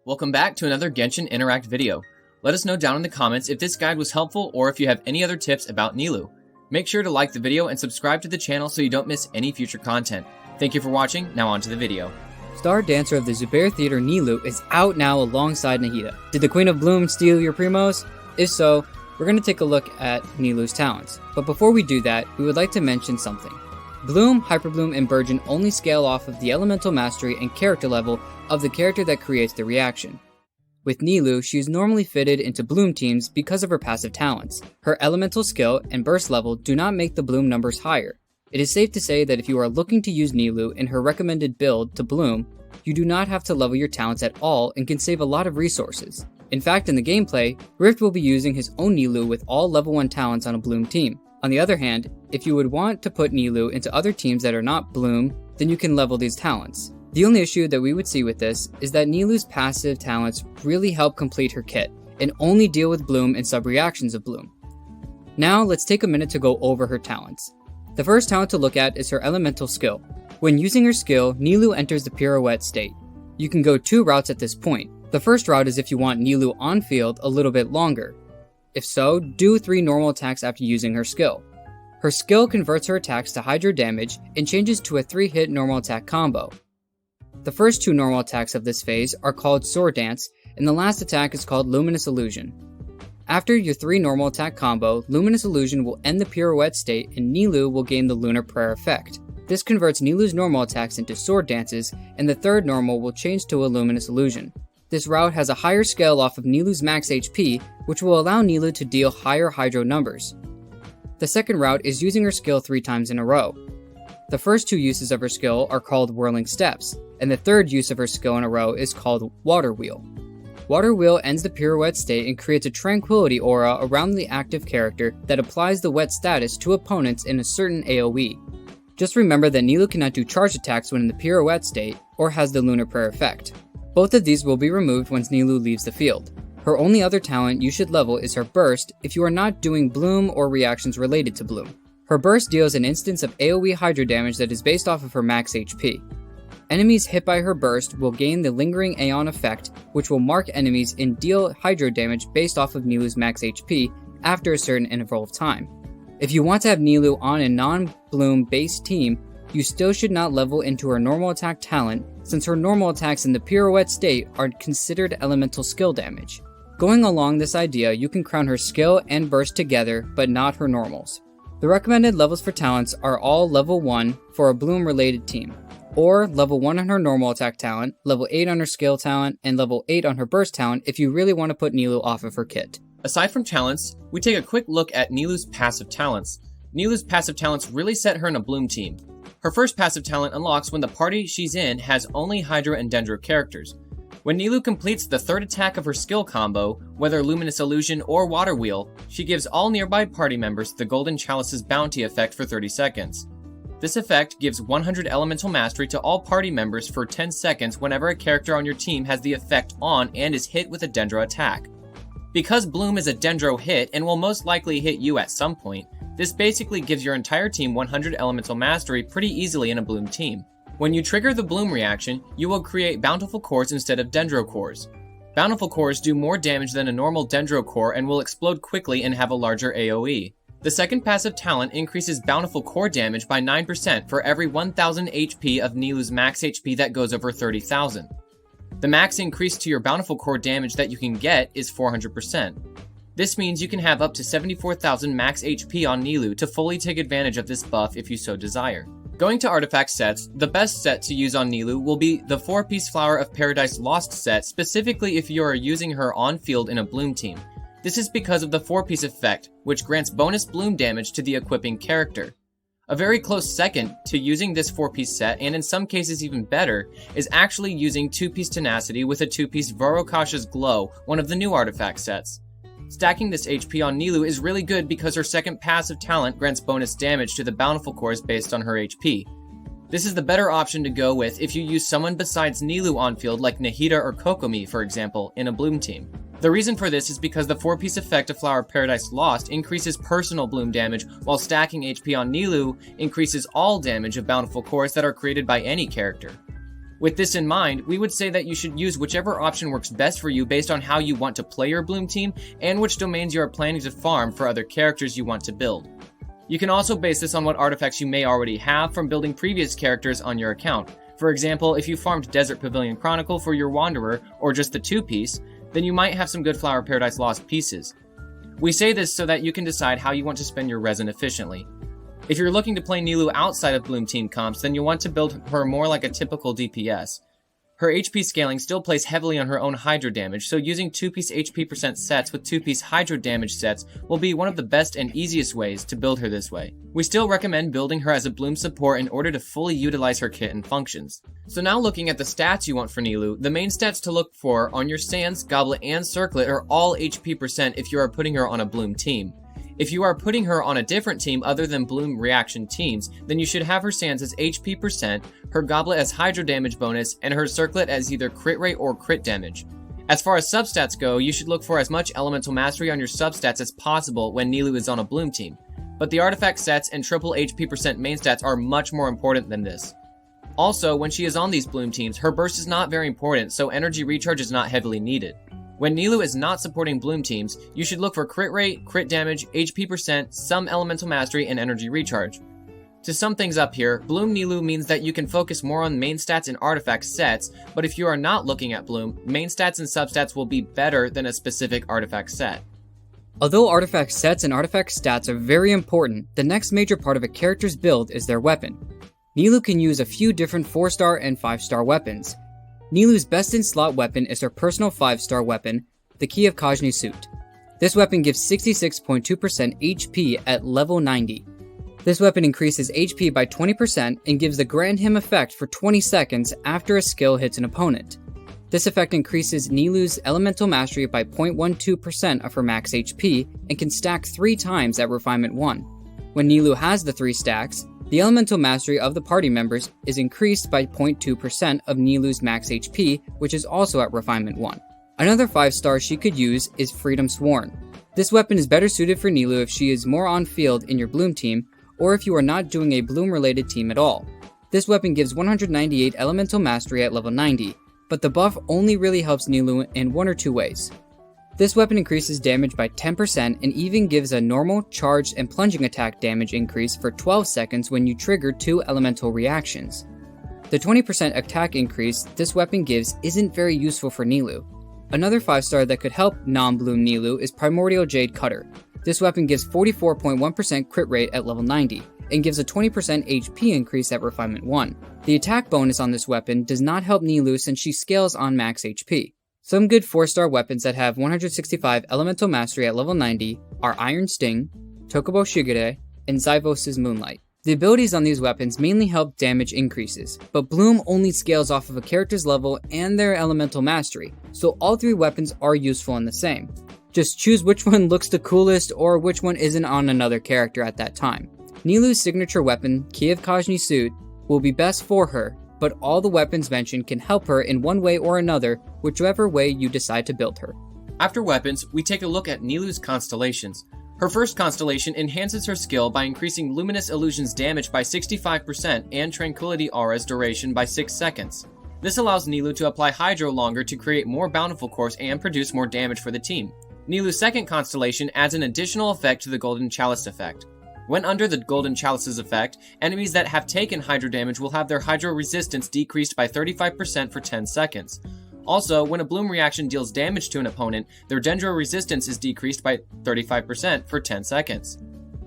Welcome back to another Genshin Interact video. Let us know down in the comments if this guide was helpful or if you have any other tips about Nilou. Make sure to like the video and subscribe to the channel so you don't miss any future content. Thank you for watching, now on to the video. Star dancer of the Zubair Theater Nilou is out now alongside Nahida. Did the Queen of Bloom steal your primos? If so, we're going to take a look at Nilou's talents. But before we do that, we would like to mention something. Bloom, Hyperbloom, and Burgeon only scale off of the elemental mastery and character level of the character that creates the reaction. With Nilou, she is normally fitted into Bloom teams because of her passive talents. Her elemental skill and burst level do not make the Bloom numbers higher. It is safe to say that if you are looking to use Nilou in her recommended build to Bloom, you do not have to level your talents at all and can save a lot of resources. In fact, in the gameplay, Rift will be using his own Nilou with all level 1 talents on a Bloom team. On the other hand, if you would want to put Nilou into other teams that are not Bloom, then you can level these talents. The only issue that we would see with this is that Nilou's passive talents really help complete her kit, and only deal with Bloom and sub-reactions of Bloom. Now let's take a minute to go over her talents. The first talent to look at is her elemental skill. When using her skill, Nilou enters the pirouette state. You can go 2 routes at this point. The first route is if you want Nilou on field a little bit longer. If so, do 3 normal attacks after using her skill. Her skill converts her attacks to hydro damage and changes to a 3-hit normal attack combo. The first 2 normal attacks of this phase are called Sword Dance, and the last attack is called Luminous Illusion. After your 3 normal attack combo, Luminous Illusion will end the pirouette state and Nilou will gain the Lunar Prayer effect. This converts Nilou's normal attacks into Sword Dances, and the third normal will change to a Luminous Illusion. This route has a higher scale off of Nilou's max HP, which will allow Nilou to deal higher hydro numbers. The second route is using her skill 3 times in a row. The first 2 uses of her skill are called Whirling Steps, and the third use of her skill in a row is called Water Wheel. Water Wheel ends the pirouette state and creates a tranquility aura around the active character that applies the wet status to opponents in a certain AoE. Just remember that Nilou cannot do charge attacks when in the pirouette state, or has the Lunar Prayer effect. Both of these will be removed once Nilou leaves the field. Her only other talent you should level is her Burst if you are not doing Bloom or reactions related to Bloom. Her Burst deals an instance of AoE hydro damage that is based off of her max HP. Enemies hit by her Burst will gain the Lingering Aeon effect, which will mark enemies and deal hydro damage based off of Nilou's max HP after a certain interval of time. If you want to have Nilou on a non-Bloom based team, you still should not level into her normal attack talent, since her normal attacks in the pirouette state are considered elemental skill damage. Going along this idea, you can crown her skill and burst together, but not her normals. The recommended levels for talents are all level 1 for a Bloom related team, or level 1 on her normal attack talent, level 8 on her skill talent, and level 8 on her burst talent if you really want to put Nilou off of her kit. Aside from talents, we take a quick look at Nilou's passive talents. Nilou's passive talents really set her in a Bloom team. Her first passive talent unlocks when the party she's in has only Hydro and Dendro characters. When Nilou completes the 3rd attack of her skill combo, whether Luminous Illusion or Water Wheel, she gives all nearby party members the Golden Chalice's bounty effect for 30 seconds. This effect gives 100 elemental mastery to all party members for 10 seconds whenever a character on your team has the effect on and is hit with a Dendro attack. Because Bloom is a Dendro hit and will most likely hit you at some point, this basically gives your entire team 100 elemental mastery pretty easily in a Bloom team. When you trigger the Bloom reaction, you will create Bountiful Cores instead of Dendro Cores. Bountiful Cores do more damage than a normal Dendro Core and will explode quickly and have a larger AoE. The second passive talent increases Bountiful Core damage by 9% for every 1000 HP of Nilou's max HP that goes over 30,000. The max increase to your Bountiful Core damage that you can get is 400%. This means you can have up to 74,000 max HP on Nilou to fully take advantage of this buff if you so desire. Going to artifact sets, the best set to use on Nilou will be the 4-piece Flower of Paradise Lost set, specifically if you are using her on field in a Bloom team. This is because of the 4-piece effect, which grants bonus Bloom damage to the equipping character. A very close second to using this 4-piece set, and in some cases even better, is actually using 2-piece Tenacity with a 2-piece Vorokasha's Glow, one of the new artifact sets. Stacking this HP on Nilou is really good because her second passive talent grants bonus damage to the Bountiful Cores based on her HP. This is the better option to go with if you use someone besides Nilou on field like Nahida or Kokomi, for example, in a Bloom team. The reason for this is because the 4-piece effect of Flower of Paradise Lost increases personal Bloom damage, while stacking HP on Nilou increases all damage of Bountiful Cores that are created by any character. With this in mind, we would say that you should use whichever option works best for you based on how you want to play your Bloom team and which domains you are planning to farm for other characters you want to build. You can also base this on what artifacts you may already have from building previous characters on your account. For example, if you farmed Desert Pavilion Chronicle for your Wanderer or just the 2-piece, then you might have some good Flower Paradise Lost pieces. We say this so that you can decide how you want to spend your resin efficiently. If you're looking to play Nilou outside of Bloom Team comps, then you'll want to build her more like a typical DPS. Her HP scaling still plays heavily on her own Hydro damage, so using 2-piece HP percent sets with 2-piece Hydro damage sets will be one of the best and easiest ways to build her this way. We still recommend building her as a Bloom support in order to fully utilize her kit and functions. So now looking at the stats you want for Nilou, the main stats to look for on your Sands, Goblet, and Circlet are all HP percent if you are putting her on a Bloom team. If you are putting her on a different team other than Bloom reaction teams, then you should have her Sands as HP percent, her Goblet as Hydro damage bonus, and her Circlet as either crit rate or crit damage. As far as substats go, you should look for as much Elemental Mastery on your substats as possible when Nilou is on a Bloom team, but the artifact sets and triple HP percent main stats are much more important than this. Also, when she is on these Bloom teams, her burst is not very important, so energy recharge is not heavily needed. When Nilou is not supporting Bloom teams, you should look for crit rate, crit damage, HP percent, some elemental mastery, and energy recharge. To sum things up here, Bloom Nilou means that you can focus more on main stats and artifact sets, but if you are not looking at Bloom, main stats and substats will be better than a specific artifact set. Although artifact sets and artifact stats are very important, the next major part of a character's build is their weapon. Nilou can use a few different 4-star and 5-star weapons. Nilou's best in slot weapon is her personal 5-star weapon, the Key of Kajni Suit. This weapon gives 66.2% HP at level 90. This weapon increases HP by 20% and gives the Grand Hymn effect for 20 seconds after a skill hits an opponent. This effect increases Nilou's Elemental Mastery by 0.12% of her max HP and can stack 3 times at Refinement 1. When Nilou has the 3 stacks, the Elemental Mastery of the party members is increased by 0.2% of Nilou's max HP, which is also at Refinement 1. Another 5-star she could use is Freedom Sworn. This weapon is better suited for Nilou if she is more on field in your Bloom team, or if you are not doing a Bloom related team at all. This weapon gives 198 Elemental Mastery at level 90, but the buff only really helps Nilou in 1 or 2 ways. This weapon increases damage by 10% and even gives a normal, charged, and plunging attack damage increase for 12 seconds when you trigger 2 elemental reactions. The 20% attack increase this weapon gives isn't very useful for Nilou. Another 5-star that could help non-Bloom Nilou is Primordial Jade Cutter. This weapon gives 44.1% crit rate at level 90, and gives a 20% HP increase at Refinement 1. The attack bonus on this weapon does not help Nilou since she scales on max HP. Some good 4-star weapons that have 165 Elemental Mastery at level 90 are Iron Sting, Tokubo Shigure, and Zyvos' Moonlight. The abilities on these weapons mainly help damage increases, but Bloom only scales off of a character's level and their Elemental Mastery, so all 3 weapons are useful and the same. Just choose which one looks the coolest or which one isn't on another character at that time. Nilou's signature weapon, Key of Kajni Suit, will be best for her, but all the weapons mentioned can help her in one way or another, whichever way you decide to build her. After weapons, we take a look at Nilou's Constellations. Her first constellation enhances her skill by increasing Luminous Illusion's damage by 65% and Tranquility Aura's duration by 6 seconds. This allows Nilou to apply Hydro longer to create more Bountiful Cores and produce more damage for the team. Nilou's second constellation adds an additional effect to the Golden Chalice effect. When under the Golden Chalice's effect, enemies that have taken Hydro damage will have their Hydro resistance decreased by 35% for 10 seconds. Also, when a Bloom reaction deals damage to an opponent, their Dendro resistance is decreased by 35% for 10 seconds.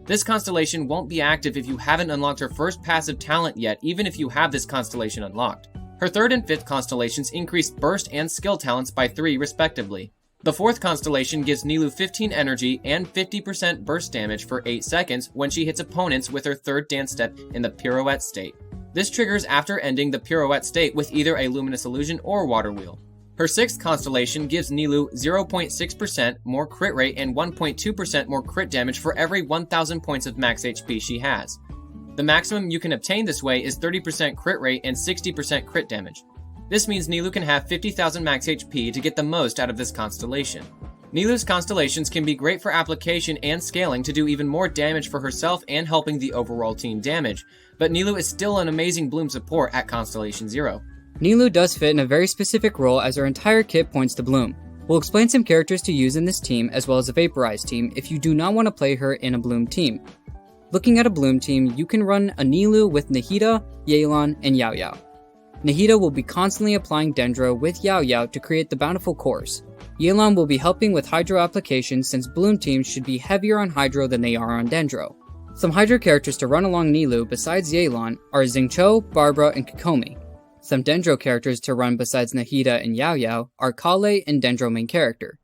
This constellation won't be active if you haven't unlocked her first passive talent yet, even if you have this constellation unlocked. Her third and fifth constellations increase burst and skill talents by 3 respectively. The fourth constellation gives Nilou 15 energy and 50% burst damage for 8 seconds when she hits opponents with her third dance step in the pirouette state. This triggers after ending the pirouette state with either a Luminous Illusion or Water Wheel. Her sixth constellation gives Nilou 0.6% more crit rate and 1.2% more crit damage for every 1000 points of max HP she has. The maximum you can obtain this way is 30% crit rate and 60% crit damage. This means Nilou can have 50,000 max HP to get the most out of this constellation. Nilou's constellations can be great for application and scaling to do even more damage for herself and helping the overall team damage, but Nilou is still an amazing Bloom support at Constellation 0. Nilou does fit in a very specific role as her entire kit points to Bloom. We'll explain some characters to use in this team as well as a Vaporize team if you do not want to play her in a Bloom team. Looking at a Bloom team, you can run a Nilou with Nahida, Yelan, and Yao Yao. Nahida will be constantly applying Dendro with Yao Yao to create the bountiful cores. Yelan will be helping with Hydro application since Bloom teams should be heavier on Hydro than they are on Dendro. Some Hydro characters to run along Nilou besides Yelan are Xingqiu, Barbara, and Kokomi. Some Dendro characters to run besides Nahida and Yao Yao are Kale and Dendro main character.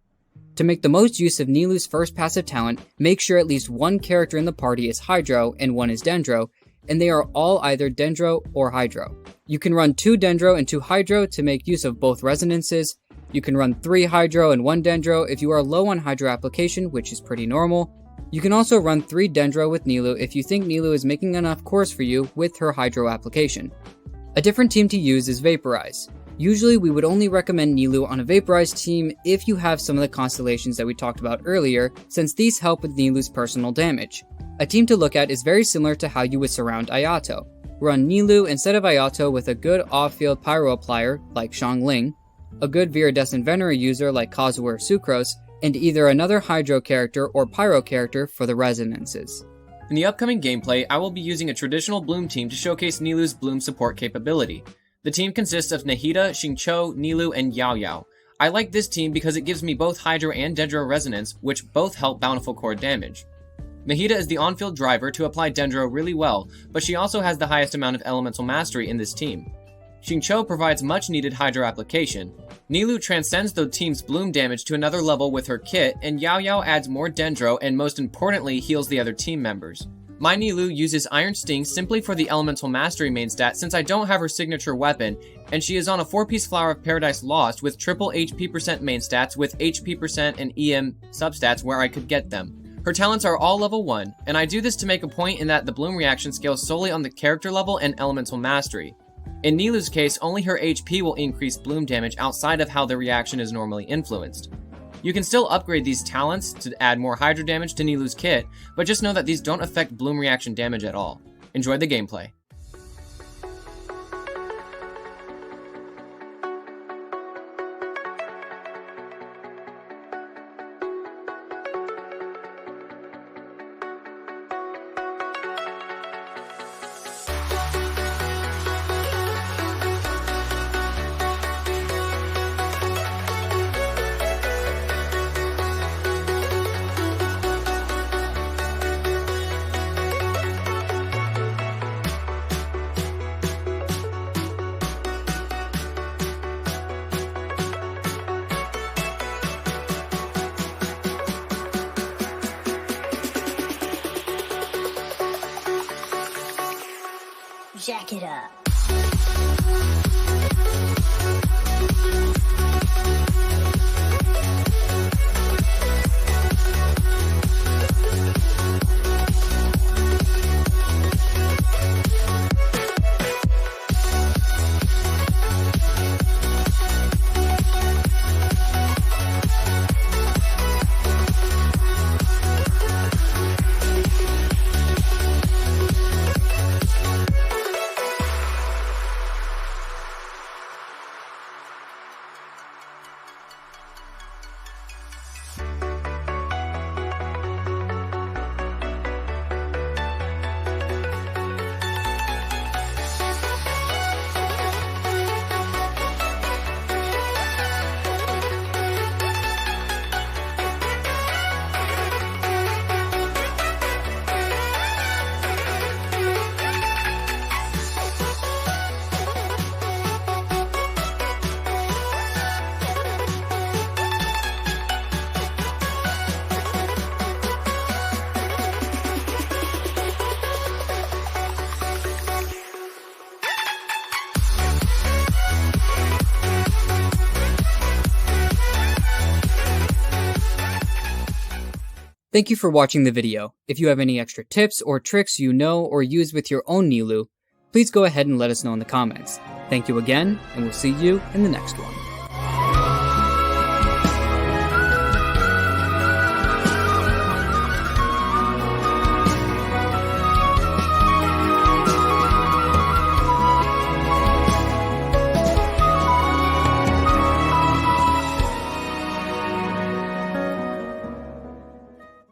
To make the most use of Nilou's first passive talent, make sure at least one character in the party is Hydro and one is Dendro, and they are all either Dendro or Hydro. You can run 2 Dendro and 2 Hydro to make use of both resonances. You can run 3 Hydro and 1 Dendro if you are low on Hydro application, which is pretty normal. You can also run 3 Dendro with Nilou if you think Nilou is making enough cores for you with her Hydro application. A different team to use is Vaporize. Usually we would only recommend Nilou on a Vaporize team if you have some of the constellations that we talked about earlier, since these help with Nilou's personal damage. A team to look at is very similar to how you would surround Ayato. Run Nilou instead of Ayato with a good off-field pyro applier like Xiangling, a good Viridescent Venery user like Kazuha or Sucrose, and either another Hydro character or Pyro character for the resonances. In the upcoming gameplay, I will be using a traditional Bloom team to showcase Nilou's Bloom support capability. The team consists of Nahida, Xingqiu, Nilou, and Yao Yao. I like this team because it gives me both Hydro and Dendro resonance, which both help bountiful core damage. Nahida is the on-field driver to apply Dendro really well, but she also has the highest amount of elemental mastery in this team. Xingqiu provides much needed Hydro application. Nilou transcends the team's Bloom damage to another level with her kit, and Yao Yao adds more Dendro and most importantly heals the other team members. My Nilou uses Iron Sting simply for the Elemental Mastery main stat since I don't have her signature weapon, and she is on a 4-piece Flower of Paradise Lost with triple HP % main stats with HP % and EM substats where I could get them. Her talents are all level 1, and I do this to make a point in that the Bloom reaction scales solely on the character level and Elemental Mastery. In Nilou's case, only her HP will increase Bloom damage outside of how the reaction is normally influenced. You can still upgrade these talents to add more Hydro damage to Nilou's kit, but just know that these don't affect Bloom reaction damage at all. Enjoy the gameplay. Jack it up. Thank you for watching the video. If you have any extra tips or tricks you know or use with your own Nilou, please go ahead and let us know in the comments. Thank you again, and we'll see you in the next one.